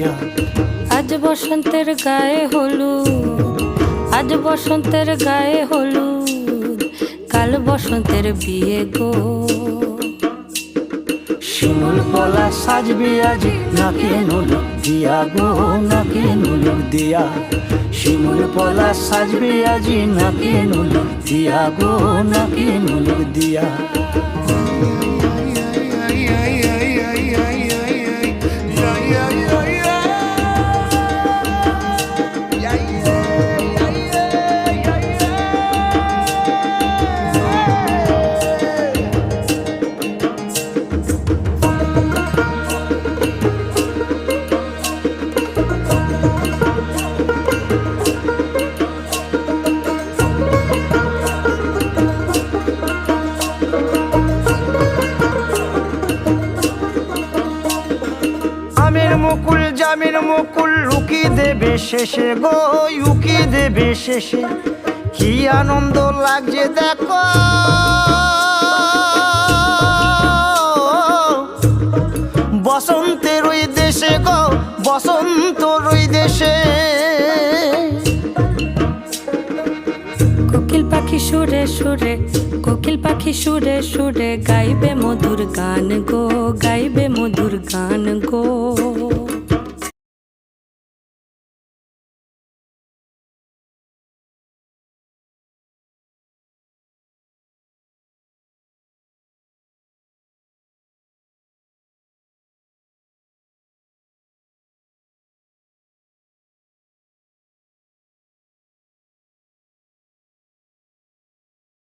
দিয়া। আজ বসন্তের গায়ে হলুদ, আজ বসন্তের গায়ে হলুদ, কাল বসন্তের বিয়ে গো। শিমুল পলা সাজবে আজি নাকে নুলুক দিয়া গো, নাকে নুলুক দিয়া। শিমুল পলা সাজবে আজি নাকে নুলুক দিয়া গো, নাকে নুলুক দিয়া। আমের মুকুল জামের মুকুল লুকি দেবে শেষে গো, উকি দেবে শেষে। কি আনন্দ লাগছে দেখো, বসন্তের ওই দেশে গো, বসন্তর ওই দেশে। কোকিল পাখি সুরে সুরে, কোকিল পাখি সুরে সুরে গাইবে মধুর গান গো, গাইবে মধুর গান গো।